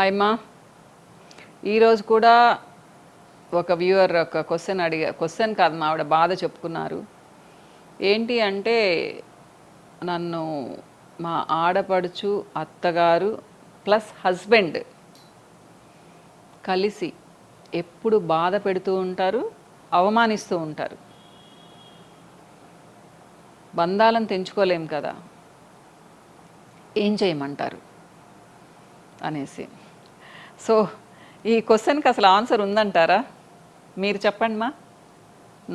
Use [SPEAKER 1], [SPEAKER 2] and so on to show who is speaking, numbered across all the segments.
[SPEAKER 1] Hi మా. ఈరోజు కూడా ఒక వ్యూవర్ ఒక క్వశ్చన్ కాదు మా ఆవిడ బాధ చెప్పుకున్నారు. ఏంటి అంటే నన్ను మా ఆడపడుచు అత్తగారు ప్లస్ హస్బెండ్ కలిసి ఎప్పుడు బాధ పెడుతూ ఉంటారు, అవమానిస్తూ ఉంటారు. బంధాలను తెంచుకోలేం కదా, ఏం చేయమంటారు అనేసి. సో ఈ క్వశ్చన్కి అసలు ఆన్సర్ ఉందంటారా? మీరు చెప్పండి మా.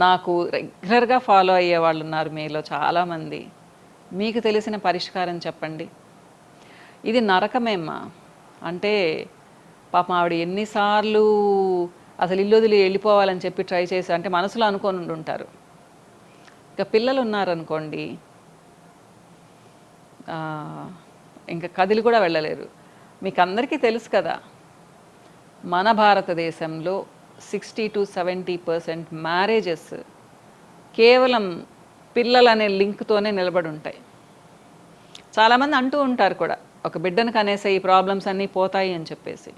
[SPEAKER 1] నాకు రెగ్యులర్గా ఫాలో అయ్యే వాళ్ళు ఉన్నారు మీలో చాలామంది. మీకు తెలిసిన పరిష్కారం చెప్పండి. ఇది నరకమేమ్మా. అంటే పాపం ఆవిడ ఎన్నిసార్లు అసలు ఇల్లు వదిలి వెళ్ళిపోవాలని చెప్పి ట్రై చేసి అంటే మనసులో అనుకొని ఉంటారు. ఇక పిల్లలు ఉన్నారనుకోండి, ఇంకా కదిలి కూడా వెళ్ళలేరు. మీకు అందరికీ తెలుసు కదా, మన భారతదేశంలో 60-70% మ్యారేజెస్ కేవలం పిల్లలనే లింక్తోనే నిలబడి ఉంటాయి. చాలామంది అంటూ ఉంటారు కూడా, ఒక బిడ్డను కనేసే ఈ ప్రాబ్లమ్స్ అన్నీ పోతాయి అని చెప్పేసి.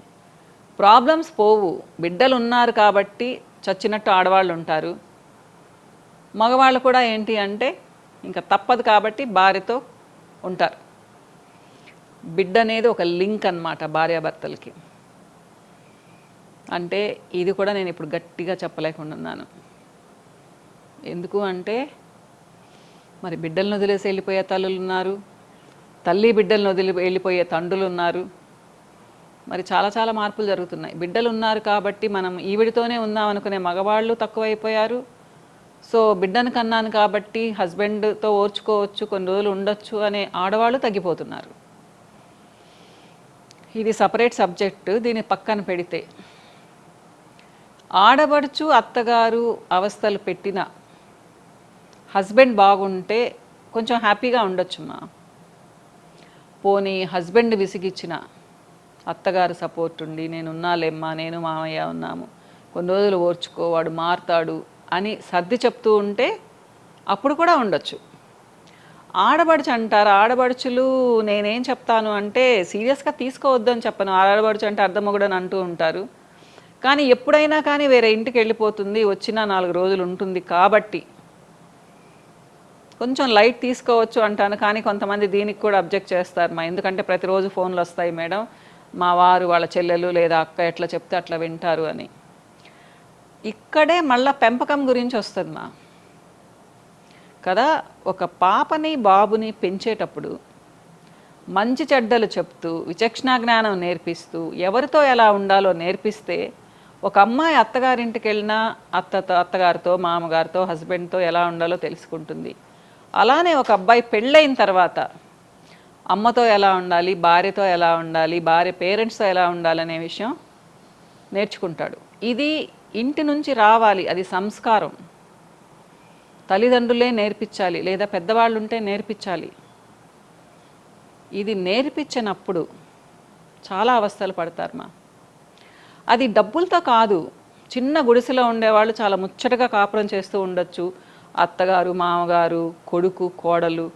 [SPEAKER 1] ప్రాబ్లమ్స్ పోవు. బిడ్డలు ఉన్నారు కాబట్టి చచ్చినట్టు ఆడవాళ్ళు ఉంటారు. మగవాళ్ళు కూడా ఏంటి అంటే ఇంకా తప్పదు కాబట్టి భార్యతో ఉంటారు. బిడ్డ అనేది ఒక లింక్ అన్నమాట భార్యాభర్తలకి. అంటే ఇది కూడా నేను ఇప్పుడు గట్టిగా చెప్పలేకుండాను. ఎందుకు అంటే మరి బిడ్డలను వదిలేసి వెళ్ళిపోయే తల్లులు ఉన్నారు, తల్లి బిడ్డలను వదిలి వెళ్ళిపోయే తండ్రులు ఉన్నారు. మరి చాలా చాలా మార్పులు జరుగుతున్నాయి. బిడ్డలు ఉన్నారు కాబట్టి మనం ఈవిడితోనే ఉందాం అనుకునే మగవాళ్ళు తక్కువైపోయారు. సో బిడ్డను కన్నాను కాబట్టి హస్బెండ్తో ఓర్చుకోవచ్చు, కొన్ని రోజులు ఉండొచ్చు అనే ఆడవాళ్ళు తగ్గిపోతున్నారు. ఇది సపరేట్ సబ్జెక్టు. దీన్ని పక్కన పెడితే ఆడబడుచు అత్తగారు అవస్థలు పెట్టిన హస్బెండ్ బాగుంటే కొంచెం హ్యాపీగా ఉండొచ్చుమా. పోనీ హస్బెండ్ విసిగిచ్చిన అత్తగారు సపోర్ట్ ఉండి నేను ఉన్నాలేమ్మా, నేను మామయ్య ఉన్నాము, కొన్ని రోజులు ఓర్చుకో, వాడు మారుతాడు అని సర్ది చెప్తూ ఉంటే అప్పుడు కూడా ఉండొచ్చు. ఆడబడుచు అంటారు, ఆడబడుచులు నేనేం చెప్తాను అంటే సీరియస్గా తీసుకోవద్దని చెప్పను. ఆడబడుచు అంటే అర్ధమొగడని అంటూ ఉంటారు. కానీ ఎప్పుడైనా కానీ వేరే ఇంటికి వెళ్ళిపోతుంది, వచ్చినా 4 రోజులు ఉంటుంది కాబట్టి కొంచెం లైట్ తీసుకోవచ్చు అంటాను. కానీ కొంతమంది దీనికి కూడా అబ్జెక్ట్ చేస్తారు మా. ఎందుకంటే ప్రతిరోజు ఫోన్లు వస్తాయి మేడం, మా వారు వాళ్ళ చెల్లెలు లేదా అక్క ఎట్లా చెప్తే అట్లా వింటారు అని. ఇక్కడే మళ్ళా పెంపకం గురించి వస్తుంది మా కదా. ఒక పాపని బాబుని పెంచేటప్పుడు మంచి చెడ్డలు చెప్తూ విచక్షణా జ్ఞానం నేర్పిస్తూ ఎవరితో ఎలా ఉండాలో నేర్పిస్తే ఒక అమ్మాయి అత్తగారింటికి వెళ్ళినా అత్తగారితో మామగారితో హస్బెండ్తో ఎలా ఉండాలో తెలుసుకుంటుంది. అలానే ఒక అబ్బాయి పెళ్ళైన తర్వాత అమ్మతో ఎలా ఉండాలి, భార్యతో ఎలా ఉండాలి, భార్య పేరెంట్స్తో ఎలా ఉండాలనే విషయం నేర్చుకుంటాడు. ఇది ఇంటి నుంచి రావాలి, అది సంస్కారం. తల్లిదండ్రులే నేర్పించాలి లేదా పెద్దవాళ్ళు ఉంటే నేర్పించాలి. ఇది నేర్పించినప్పుడు చాలా అవస్థలు పడతారు మా. అది డబ్బులతో కాదు. చిన్న గుడిసెలో ఉండేవాళ్ళు చాలా ముచ్చటగా కాపురం చేస్తూ ఉండొచ్చు. అత్తగారు మామగారు కొడుకు కోడలు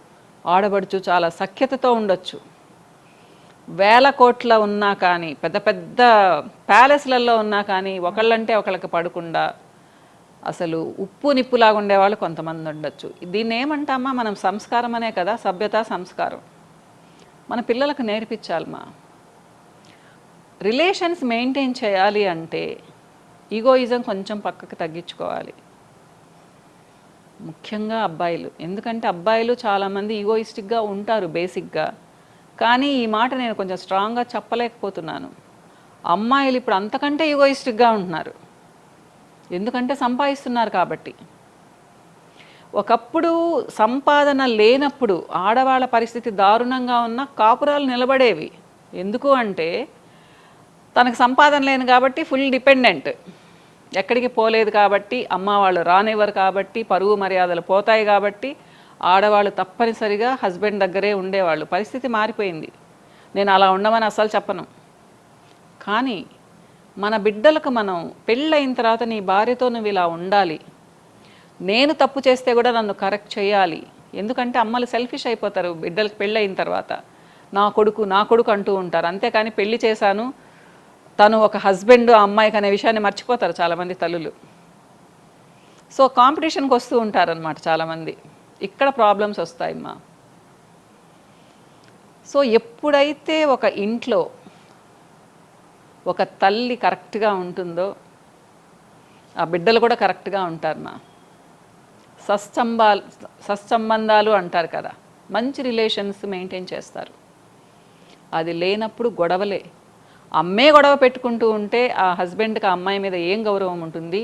[SPEAKER 1] ఆడబడుచు చాలా సఖ్యతతో ఉండొచ్చు. వేల కోట్ల ఉన్నా కానీ, పెద్ద పెద్ద ప్యాలెస్లలో ఉన్నా కానీ ఒకళ్ళంటే ఒకళ్ళకి పడకుండా అసలు ఉప్పు నిప్పులాగా ఉండేవాళ్ళు కొంతమంది ఉండొచ్చు. దీన్ని ఏమంటామా మనం? సంస్కారం అనే కదా, సభ్యత సంస్కారం. మన పిల్లలకు నేర్పించాలమ్మా. రిలేషన్స్ మెయింటైన్ చేయాలి అంటే ఈగోయిజం కొంచెం పక్కకు తగ్గించుకోవాలి, ముఖ్యంగా అబ్బాయిలు. ఎందుకంటే అబ్బాయిలు చాలామంది ఈగోయిస్టిక్గా ఉంటారు బేసిక్గా. కానీ ఈ మాట నేను కొంచెం స్ట్రాంగ్గా చెప్పలేకపోతున్నాను. అమ్మాయిలు ఇప్పుడు అంతకంటే ఈగోయిస్టిక్గా ఉంటున్నారు. ఎందుకంటే సంపాదిస్తున్నారు కాబట్టి. ఒకప్పుడు సంపాదన లేనప్పుడు ఆడవాళ్ళ పరిస్థితి దారుణంగా ఉన్న కాపురాలు నిలబడేవి. ఎందుకు అంటే తనకు సంపాదన లేను కాబట్టి ఫుల్ డిపెండెంట్, ఎక్కడికి పోలేదు కాబట్టి, అమ్మ వాళ్ళు రానివ్వరు కాబట్టి, పరువు మర్యాదలు పోతాయి కాబట్టి ఆడవాళ్ళు తప్పనిసరిగా హస్బెండ్ దగ్గరే ఉండేవాళ్ళు. పరిస్థితి మారిపోయింది. నేను అలా ఉండమని అస్సలు చెప్పను. కానీ మన బిడ్డలకు మనం పెళ్ళైన తర్వాత నీ భార్యతో నువ్వు ఇలా ఉండాలి, నేను తప్పు చేస్తే కూడా నన్ను కరెక్ట్ చేయాలి. ఎందుకంటే అమ్మలు సెల్ఫిష్ అయిపోతారు బిడ్డలకు పెళ్ళైన తర్వాత. నా కొడుకు అంటూ ఉంటారు. అంతేకాని పెళ్లి చేశాను తను ఒక హస్బెండ్ అమ్మాయికి అనే విషయాన్ని మర్చిపోతారు చాలామంది తల్లులు. సో కాంపిటీషన్కి వస్తూ ఉంటారనమాట చాలామంది. ఇక్కడ ప్రాబ్లమ్స్ వస్తాయమ్మా. సో ఎప్పుడైతే ఒక ఇంట్లో ఒక తల్లి కరెక్ట్గా ఉంటుందో ఆ బిడ్డలు కూడా కరెక్ట్గా ఉంటారమ్మా. సత్సంబంధాలు అంటారు కదా, మంచి రిలేషన్స్ మెయింటైన్ చేస్తారు. అది లేనప్పుడు గొడవలే. అమ్మే గొడవ పెట్టుకుంటూ ఉంటే ఆ హస్బెండ్కి ఆ అమ్మాయి మీద ఏం గౌరవం ఉంటుంది,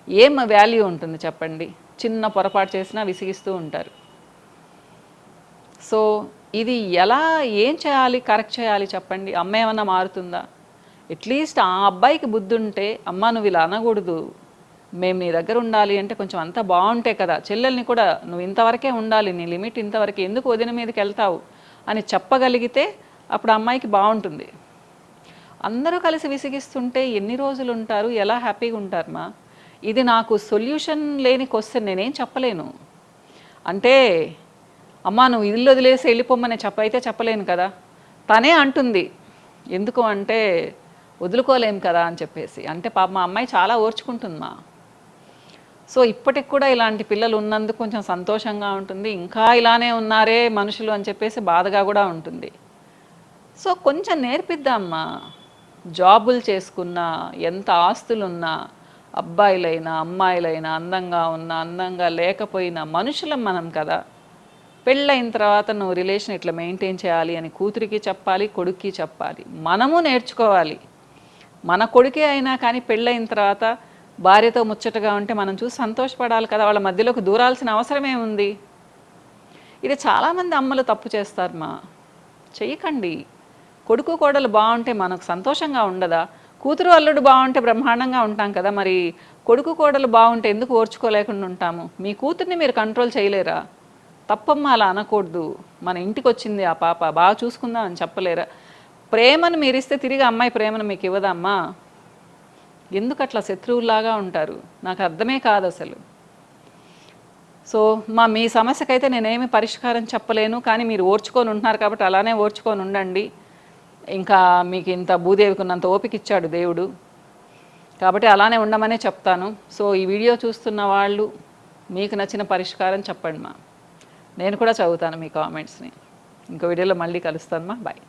[SPEAKER 1] ఏం వాల్యూ ఉంటుంది చెప్పండి? చిన్న పొరపాటు చేసినా విసిగిస్తూ ఉంటారు. సో ఇది ఎలా, ఏం చేయాలి, కరెక్ట్ చేయాలి చెప్పండి? అమ్మ ఏమన్నా మారుతుందా? అట్లీస్ట్ ఆ అబ్బాయికి బుద్ధి ఉంటే, అమ్మ నువ్వు ఇలా అనకూడదు, మేము నీ దగ్గర ఉండాలి అంటే కొంచెం అంతా బాగుంటే కదా, చెల్లెల్ని కూడా నువ్వు ఇంతవరకే ఉండాలి, నీ లిమిట్ ఇంతవరకు, ఎందుకు వదిన మీదకి వెళ్తావు అని చెప్పగలిగితే అప్పుడు అమ్మాయికి బాగుంటుంది. అందరూ కలిసి విసిగిస్తుంటే ఎన్ని రోజులు ఉంటారు, ఎలా హ్యాపీగా ఉంటారమ్మా? ఇది నాకు సొల్యూషన్ లేని క్వశ్చన్, నేనేం చెప్పలేను. అంటే అమ్మా నువ్వు ఇల్లు వదిలేసి వెళ్ళిపోమ్మని అయితే చెప్పలేను కదా. తనే అంటుంది, ఎందుకు అంటే వదులుకోలేం కదా అని చెప్పేసి. అంటే పాప మా అమ్మాయి చాలా ఓర్చుకుంటుందమ్మా. సో ఇప్పటికి కూడా ఇలాంటి పిల్లలు ఉన్నందుకు కొంచెం సంతోషంగా ఉంటుంది. ఇంకా ఇలానే ఉన్నారే మనుషులు అని చెప్పేసి బాధగా కూడా ఉంటుంది. సో కొంచెం నేర్పిద్దామ్మా. జాబులు చేసుకున్నా, ఎంత ఆస్తులున్నా, అబ్బాయిలైనా అమ్మాయిలైనా, అందంగా ఉన్నా అందంగా లేకపోయినా మనుషులం మనం కదా. పెళ్ళైన తర్వాత నువ్వు రిలేషన్ ఇట్లా మెయింటైన్ చేయాలి అని కూతురికి చెప్పాలి, కొడుక్కి చెప్పాలి, మనము నేర్చుకోవాలి. మన కొడుకే అయినా కానీ పెళ్ళైన తర్వాత భార్యతో ముచ్చటగా ఉంటే మనం చూసి సంతోషపడాలి కదా. వాళ్ళ మధ్యలోకి దూరాల్సిన అవసరమే ఉంది. ఇది చాలామంది అమ్మలు తప్పు చేస్తారమ్మా. చెయ్యకండి. కొడుకు కోడలు బాగుంటే మనకు సంతోషంగా ఉండదా? కూతురు అల్లుడు బాగుంటే బ్రహ్మాండంగా ఉంటాం కదా. మరి కొడుకు కోడలు బాగుంటే ఎందుకు ఓర్చుకోలేకుండా ఉంటాము? మీ కూతుర్ని మీరు కంట్రోల్ చేయలేరా? తప్పమ్మ, అలా అనకూడదు, మన ఇంటికి వచ్చింది ఆ పాప, బాగా చూసుకుందాం అని చెప్పలేరా? ప్రేమను మీరు ఇస్తే తిరిగి అమ్మాయి ప్రేమను మీకు ఇవ్వదమ్మా. ఎందుకు అట్లా శత్రువులాగా ఉంటారు? నాకు అర్థమే కాదు అసలు. సో మీ సమస్యకైతే నేనేమి పరిష్కారం చెప్పలేను, కానీ మీరు ఓర్చుకొని ఉంటున్నారు కాబట్టి అలానే ఓర్చుకొని ఉండండి. ఇంకా మీకు ఇంత భూదేవికి ఉన్నంత ఓపిక ఇచ్చాడు దేవుడు కాబట్టి అలానే ఉండమనే చెప్తాను. సో ఈ వీడియో చూస్తున్న వాళ్ళు మీకు నచ్చిన పరిష్కారం చెప్పండి మా. నేను కూడా చదువుతాను మీ కామెంట్స్ని. ఇంకో వీడియోలో మళ్ళీ కలుస్తాను మా. బాయ్.